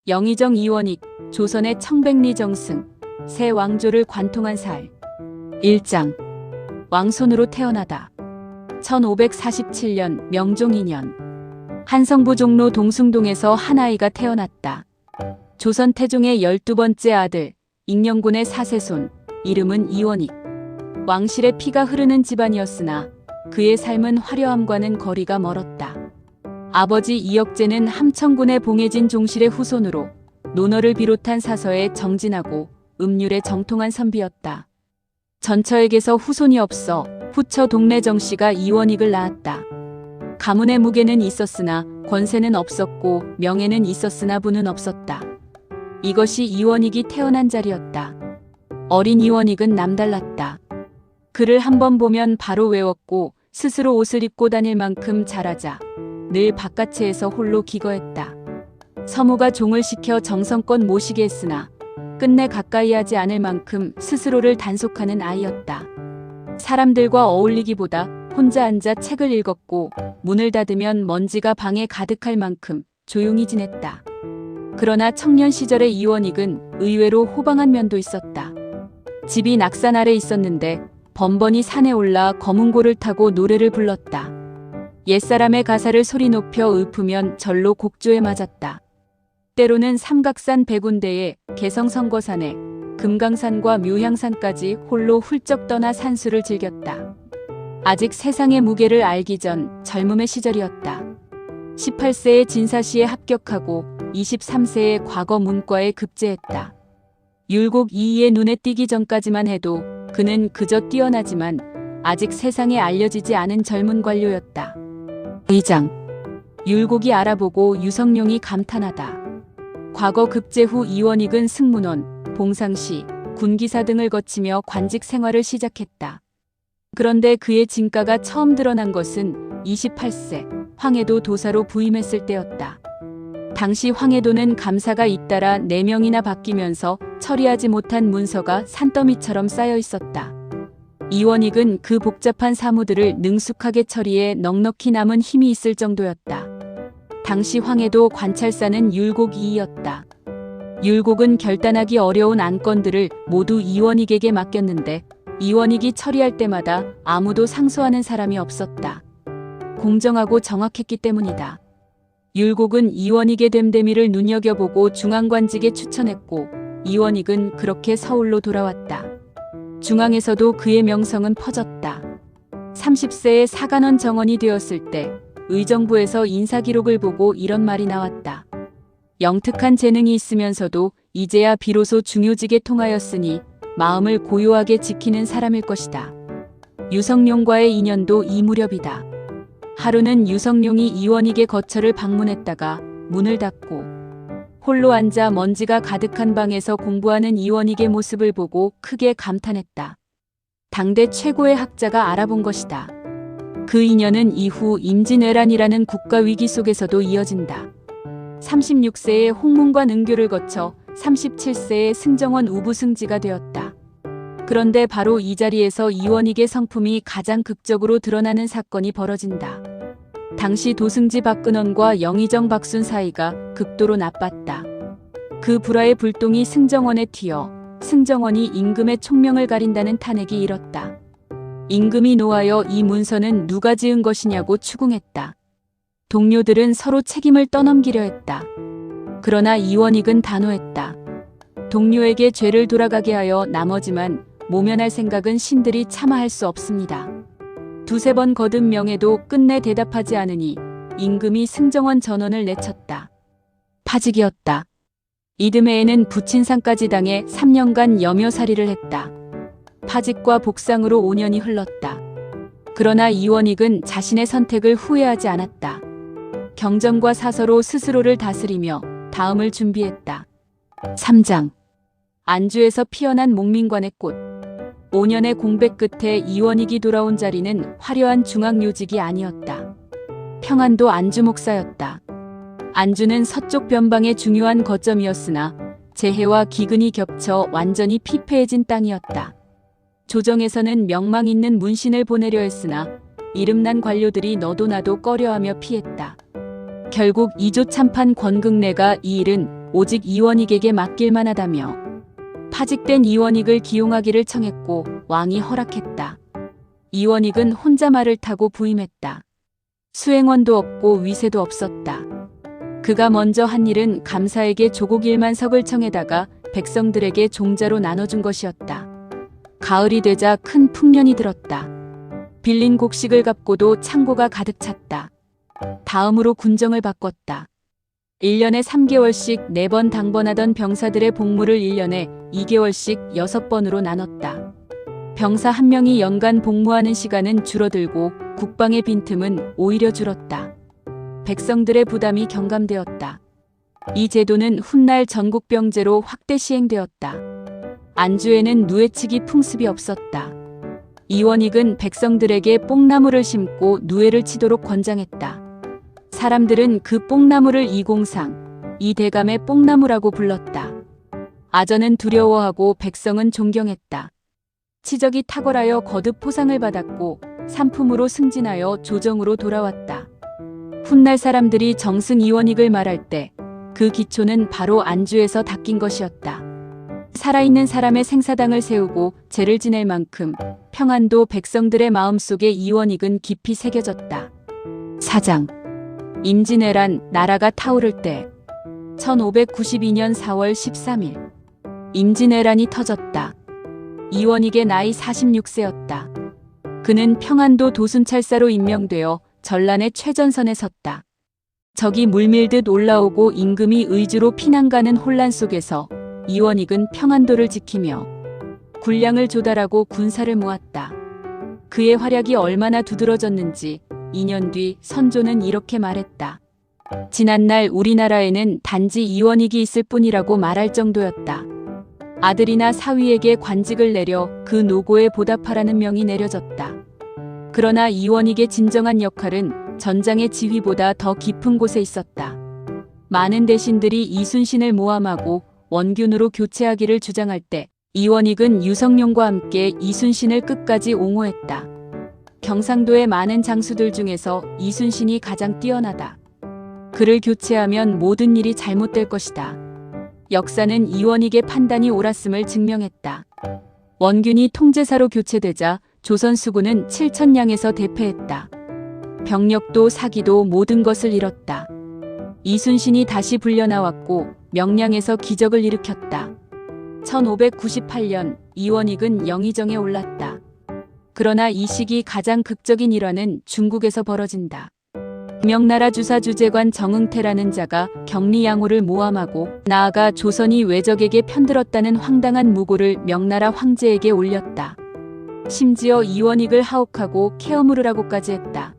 영의정 이원익, 조선의 청백리 정승, 새 왕조를 관통한 살. 1장. 왕손으로 태어나다. 1547년 명종 2년 한성부 종로 동숭동에서 한 아이가 태어났다. 조선 태종의 12번째 아들, 익령군의 4세손, 이름은 이원익. 왕실의 피가 흐르는 집안이었으나 그의 삶은 화려함과는 거리가 멀었다. 아버지 이혁재는 함청군의 봉해진 종실의 후손으로 논어를 비롯한 사서에 정진하고 음률에 정통한 선비였다. 전처에게서 후손이 없어 후처 동래 정씨가 이원익을 낳았다. 가문의 무게는 있었으나 권세는 없었고 명예는 있었으나 부는 없었다. 이것이 이원익이 태어난 자리였다. 어린 이원익은 남달랐다. 그를 한번 보면 바로 외웠고 스스로 옷을 입고 다닐 만큼 잘하자 늘 바깥에서 홀로 기거했다. 서무가 종을 시켜 정성껏 모시게 했으나 끝내 가까이 하지 않을 만큼 스스로를 단속하는 아이였다. 사람들과 어울리기보다 혼자 앉아 책을 읽었고 문을 닫으면 먼지가 방에 가득할 만큼 조용히 지냈다. 그러나 청년 시절의 이원익은 의외로 호방한 면도 있었다. 집이 낙산 아래 있었는데 번번이 산에 올라 거문고를 타고 노래를 불렀다. 옛사람의 가사를 소리 높여 읊으면 절로 곡조에 맞았다. 때로는 삼각산 백운대에 개성선거산에 금강산과 묘향산까지 홀로 훌쩍 떠나 산수를 즐겼다. 아직 세상의 무게를 알기 전 젊음의 시절이었다. 18세에 진사시에 합격하고 23세에 과거 문과에 급제했다. 율곡 이이의 눈에 띄기 전까지만 해도 그는 그저 뛰어나지만 아직 세상에 알려지지 않은 젊은 관료였다. 2장. 율곡이 알아보고 유성룡이 감탄하다. 과거 급제 후 이원익은 승문원, 봉상시, 군기사 등을 거치며 관직 생활을 시작했다. 그런데 그의 진가가 처음 드러난 것은 28세 황해도 도사로 부임했을 때였다. 당시 황해도는 감사가 잇따라 4명이나 바뀌면서 처리하지 못한 문서가 산더미처럼 쌓여 있었다. 이원익은 그 복잡한 사무들을 능숙하게 처리해 넉넉히 남은 힘이 있을 정도였다. 당시 황해도 관찰사는 율곡 이이였다. 율곡은 결단하기 어려운 안건들을 모두 이원익에게 맡겼는데 이원익이 처리할 때마다 아무도 상소하는 사람이 없었다. 공정하고 정확했기 때문이다. 율곡은 이원익의 됨됨이를 눈여겨보고 중앙관직에 추천했고 이원익은 그렇게 서울로 돌아왔다. 중앙에서도 그의 명성은 퍼졌다. 30세에 사간원 정원이 되었을 때 의정부에서 인사기록을 보고 이런 말이 나왔다. 영특한 재능이 있으면서도 이제야 비로소 중요직에 통하였으니 마음을 고요하게 지키는 사람일 것이다. 유성룡과의 인연도 이 무렵이다. 하루는 유성룡이 이원익의 거처를 방문했다가 문을 닫고 홀로 앉아 먼지가 가득한 방에서 공부하는 이원익의 모습을 보고 크게 감탄했다. 당대 최고의 학자가 알아본 것이다. 그 인연은 이후 임진왜란이라는 국가위기 속에서도 이어진다. 36세에 홍문관 은교를 거쳐 37세에 승정원 우부승지가 되었다. 그런데 바로 이 자리에서 이원익의 성품이 가장 극적으로 드러나는 사건이 벌어진다. 당시 도승지 박근원과 영의정 박순 사이가 극도로 나빴다. 그 불화의 불똥이 승정원에 튀어 승정원이 임금의 총명을 가린다는 탄핵이 일었다. 임금이 노하여 이 문서는 누가 지은 것이냐고 추궁했다. 동료들은 서로 책임을 떠넘기려 했다. 그러나 이원익은 단호했다. 동료에게 죄를 돌아가게 하여 나머지만 모면할 생각은 신들이 차마 할 수 없습니다. 두세 번 거듭 명해도 끝내 대답하지 않으니 임금이 승정원 전원을 내쳤다. 파직이었다. 이듬해에는 부친상까지 당해 3년간 염여살이를 했다. 파직과 복상으로 5년이 흘렀다. 그러나 이원익은 자신의 선택을 후회하지 않았다. 경전과 사서로 스스로를 다스리며 다음을 준비했다. 3장. 안주에서 피어난 목민관의 꽃. 5년의 공백 끝에 이원익이 돌아온 자리는 화려한 중앙요직이 아니었다. 평안도 안주 목사였다. 안주는 서쪽 변방의 중요한 거점이었으나 재해와 기근이 겹쳐 완전히 피폐해진 땅이었다. 조정에서는 명망 있는 문신을 보내려 했으나 이름난 관료들이 너도 나도 꺼려하며 피했다. 결국 이조 참판 권극래가 이 일은 오직 이원익에게 맡길만 하다며 파직된 이원익을 기용하기를 청했고 왕이 허락했다. 이원익은 혼자 말을 타고 부임했다. 수행원도 없고 위세도 없었다. 그가 먼저 한 일은 감사에게 조국 1만석을 청해다가 백성들에게 종자로 나눠준 것이었다. 가을이 되자 큰 풍년이 들었다. 빌린 곡식을 갚고도 창고가 가득 찼다. 다음으로 군정을 바꿨다. 1년에 3개월씩 4번 당번하던 병사들의 복무를 1년에 2개월씩 6번으로 나눴다. 병사 한 명이 연간 복무하는 시간은 줄어들고 국방의 빈틈은 오히려 줄었다. 백성들의 부담이 경감되었다. 이 제도는 훗날 전국병제로 확대 시행되었다. 안주에는 누에치기 풍습이 없었다. 이원익은 백성들에게 뽕나무를 심고 누에를 치도록 권장했다. 사람들은 그 뽕나무를 이공상, 이대감의 뽕나무라고 불렀다. 아전은 두려워하고 백성은 존경했다. 치적이 탁월하여 거듭 포상을 받았고 산품으로 승진하여 조정으로 돌아왔다. 훗날 사람들이 정승 이원익을 말할 때 그 기초는 바로 안주에서 닦인 것이었다. 살아있는 사람의 생사당을 세우고 제를 지낼 만큼 평안도 백성들의 마음속에 이원익은 깊이 새겨졌다. 사장 임진왜란 나라가 타오를 때 1592년 4월 13일 임진왜란이 터졌다. 이원익의 나이 46세였다. 그는 평안도 도순찰사로 임명되어 전란의 최전선에 섰다. 적이 물밀듯 올라오고 임금이 의주로 피난가는 혼란 속에서 이원익은 평안도를 지키며 군량을 조달하고 군사를 모았다. 그의 활약이 얼마나 두드러졌는지 2년 뒤 선조는 이렇게 말했다. 지난날 우리나라에는 단지 이원익이 있을 뿐이라고 말할 정도였다. 아들이나 사위에게 관직을 내려 그 노고에 보답하라는 명이 내려졌다. 그러나 이원익의 진정한 역할은 전장의 지휘보다 더 깊은 곳에 있었다. 많은 대신들이 이순신을 모함하고 원균으로 교체하기를 주장할 때 이원익은 유성룡과 함께 이순신을 끝까지 옹호했다. 경상도의 많은 장수들 중에서 이순신이 가장 뛰어나다. 그를 교체하면 모든 일이 잘못될 것이다. 역사는 이원익의 판단이 옳았음을 증명했다. 원균이 통제사로 교체되자 조선 수군은 7,000량에서 대패했다. 병력도 사기도 모든 것을 잃었다. 이순신이 다시 불려나왔고 명량에서 기적을 일으켰다. 1598년 이원익은 영의정에 올랐다. 그러나 이 시기 가장 극적인 일화는 중국에서 벌어진다. 명나라 주사 주재관 정응태라는 자가 경리양호를 모함하고 나아가 조선이 외적에게 편들었다는 황당한 무고를 명나라 황제에게 올렸다. 심지어 이원익을 하옥하고 케어물으라고까지 했다.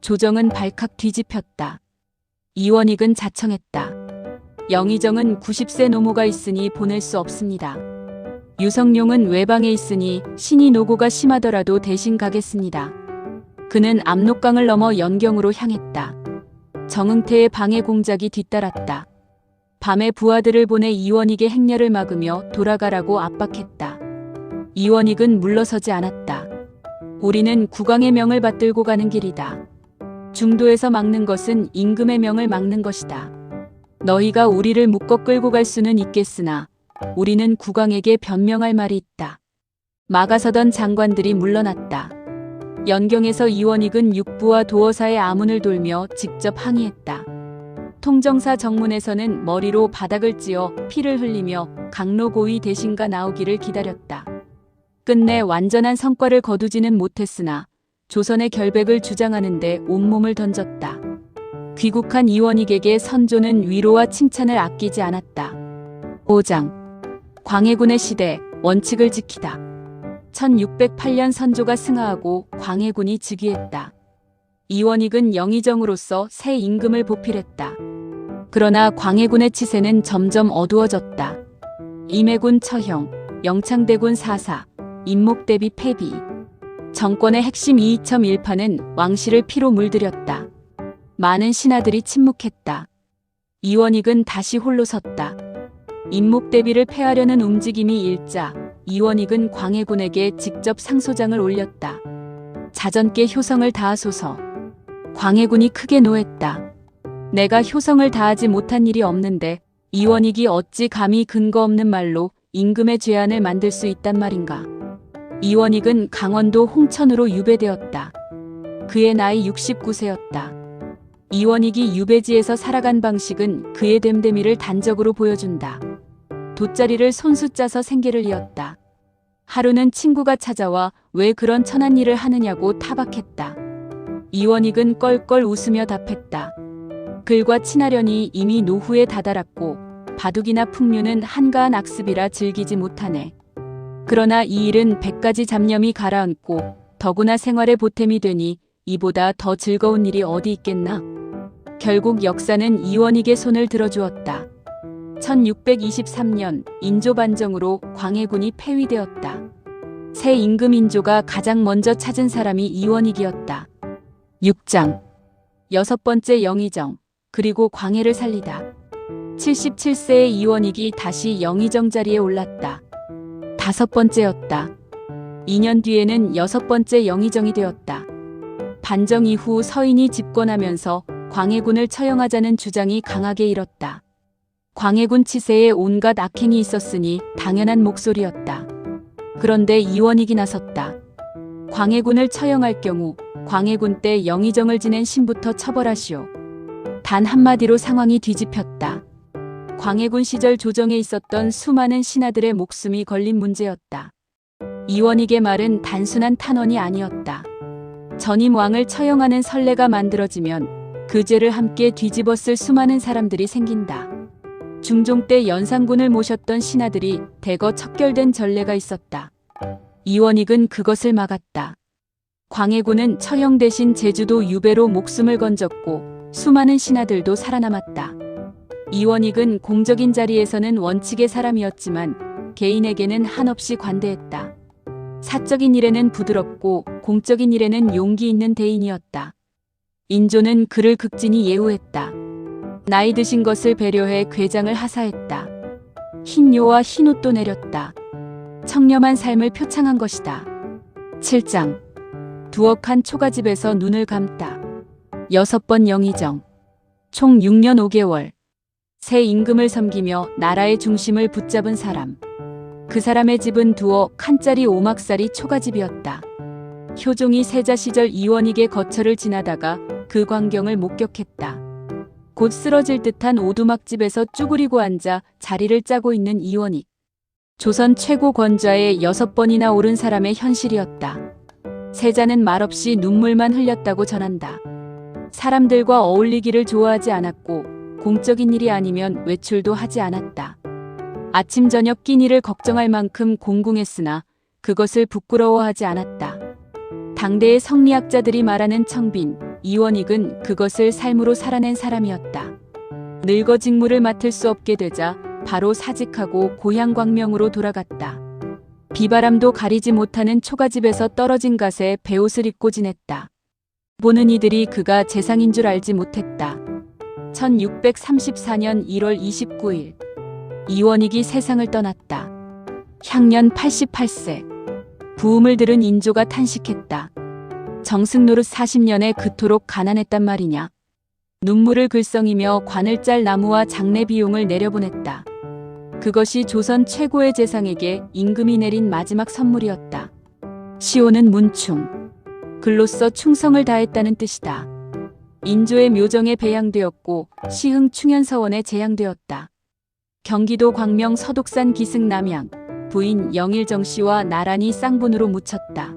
조정은 발칵 뒤집혔다. 이원익은 자청했다. 영의정은 90세 노모가 있으니 보낼 수 없습니다. 유성룡은 외방에 있으니 신이 노고가 심하더라도 대신 가겠습니다. 그는 압록강을 넘어 연경으로 향했다. 정응태의 방해 공작이 뒤따랐다. 밤에 부하들을 보내 이원익의 행렬을 막으며 돌아가라고 압박했다. 이원익은 물러서지 않았다. 우리는 국왕의 명을 받들고 가는 길이다. 중도에서 막는 것은 임금의 명을 막는 것이다. 너희가 우리를 묶어 끌고 갈 수는 있겠으나 우리는 국왕에게 변명할 말이 있다. 막아서던 장관들이 물러났다. 연경에서 이원익은 육부와 도어사의 아문을 돌며 직접 항의했다. 통정사 정문에서는 머리로 바닥을 찧어 피를 흘리며 강로고위 대신가 나오기를 기다렸다. 끝내 완전한 성과를 거두지는 못했으나 조선의 결백을 주장하는데 온몸을 던졌다. 귀국한 이원익에게 선조는 위로와 칭찬을 아끼지 않았다. 5장 광해군의 시대 원칙을 지키다. 1608년 선조가 승하하고 광해군이 즉위했다. 이원익은 영의정으로서 새 임금을 보필했다. 그러나 광해군의 치세는 점점 어두워졌다. 임해군 처형, 영창대군 사사, 임목대비 폐비. 정권의 핵심 이이첨 일파는 왕실을 피로 물들였다. 많은 신하들이 침묵했다. 이원익은 다시 홀로 섰다. 임목대비를 폐하려는 움직임이 일자 이원익은 광해군에게 직접 상소장을 올렸다. 자전께 효성을 다하소서. 광해군이 크게 노했다. 내가 효성을 다하지 못한 일이 없는데 이원익이 어찌 감히 근거 없는 말로 임금의 죄안을 만들 수 있단 말인가. 이원익은 강원도 홍천으로 유배되었다. 그의 나이 69세였다. 이원익이 유배지에서 살아간 방식은 그의 됨됨이를 단적으로 보여준다. 돗자리를 손수 짜서 생계를 이었다. 하루는 친구가 찾아와 왜 그런 천한 일을 하느냐고 타박했다. 이원익은 껄껄 웃으며 답했다. 글과 친하려니 이미 노후에 다다랐고 바둑이나 풍류는 한가한 악습이라 즐기지 못하네. 그러나 이 일은 100가지 잡념이 가라앉고 더구나 생활의 보탬이 되니 이보다 더 즐거운 일이 어디 있겠나. 결국 역사는 이원익의 손을 들어주었다. 1623년 인조 반정으로 광해군이 폐위되었다. 새 임금 인조가 가장 먼저 찾은 사람이 이원익이었다. 6장 여섯 번째 영의정 그리고 광해를 살리다. 77세의 이원익이 다시 영의정 자리에 올랐다. 다섯 번째였다. 2년 뒤에는 여섯 번째 영의정이 되었다. 반정 이후 서인이 집권하면서 광해군을 처형하자는 주장이 강하게 일었다. 광해군 치세에 온갖 악행이 있었으니 당연한 목소리였다. 그런데 이원익이 나섰다. 광해군을 처형할 경우 광해군 때 영의정을 지낸 신부터 처벌하시오. 단 한마디로 상황이 뒤집혔다. 광해군 시절 조정에 있었던 수많은 신하들의 목숨이 걸린 문제였다. 이원익의 말은 단순한 탄원이 아니었다. 전임 왕을 처형하는 선례가 만들어지면 그 죄를 함께 뒤집었을 수많은 사람들이 생긴다. 중종 때 연산군을 모셨던 신하들이 대거 척결된 전례가 있었다. 이원익은 그것을 막았다. 광해군은 처형 대신 제주도 유배로 목숨을 건졌고 수많은 신하들도 살아남았다. 이원익은 공적인 자리에서는 원칙의 사람이었지만 개인에게는 한없이 관대했다. 사적인 일에는 부드럽고 공적인 일에는 용기 있는 대인이었다. 인조는 그를 극진히 예우했다. 나이 드신 것을 배려해 궤장을 하사했다. 흰요와 흰옷도 내렸다. 청렴한 삶을 표창한 것이다. 7장 두억한 초가집에서 눈을 감다. 여섯 번 영의정 총 6년 5개월 새 임금을 섬기며 나라의 중심을 붙잡은 사람. 그 사람의 집은 두억 칸짜리 오막살이 초가집이었다. 효종이 세자 시절 이원익의 거처를 지나다가 그 광경을 목격했다. 곧 쓰러질 듯한 오두막집에서 쭈그리고 앉아 자리를 짜고 있는 이원익. 조선 최고 권좌에 6번이나 오른 사람의 현실이었다. 세자는 말없이 눈물만 흘렸다고 전한다. 사람들과 어울리기를 좋아하지 않았고 공적인 일이 아니면 외출도 하지 않았다. 아침 저녁 끼니를 걱정할 만큼 공궁했으나 그것을 부끄러워하지 않았다. 당대의 성리학자들이 말하는 청빈, 이원익은 그것을 삶으로 살아낸 사람이었다. 늙어 직무를 맡을 수 없게 되자 바로 사직하고 고향 광명으로 돌아갔다. 비바람도 가리지 못하는 초가집에서 떨어진 갓에 베옷을 입고 지냈다. 보는 이들이 그가 재상인 줄 알지 못했다. 1634년 1월 29일 이원익이 세상을 떠났다. 향년 88세. 부음을 들은 인조가 탄식했다. 정승 노릇 40년에 그토록 가난했단 말이냐. 눈물을 글썽이며 관을 짤 나무와 장례 비용을 내려보냈다. 그것이 조선 최고의 재상에게 임금이 내린 마지막 선물이었다. 시호는 문충. 글로써 충성을 다했다는 뜻이다. 인조의 묘정에 배양되었고 시흥 충현서원에 제양되었다. 경기도 광명 서독산 기승 남양, 부인 영일정 씨와 나란히 쌍분으로 묻혔다.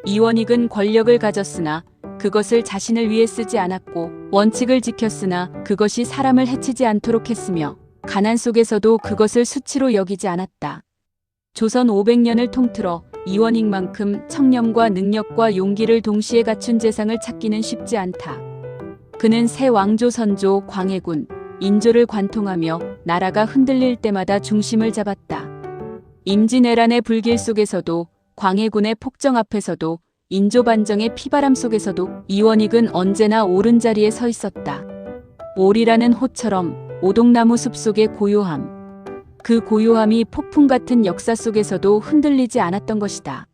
이원익은 권력을 가졌으나 그것을 자신을 위해 쓰지 않았고 원칙을 지켰으나 그것이 사람을 해치지 않도록 했으며 가난 속에서도 그것을 수치로 여기지 않았다. 조선 500년을 통틀어 이원익만큼 청렴과 능력과 용기를 동시에 갖춘 재상을 찾기는 쉽지 않다. 그는 새 왕조 선조 광해군, 인조를 관통하며 나라가 흔들릴 때마다 중심을 잡았다. 임진왜란의 불길 속에서도 광해군의 폭정 앞에서도 인조 반정의 피바람 속에서도 이원익은 언제나 옳은 자리에 서 있었다. 오리라는 호처럼 오동나무 숲 속의 고요함. 그 고요함이 폭풍 같은 역사 속에서도 흔들리지 않았던 것이다.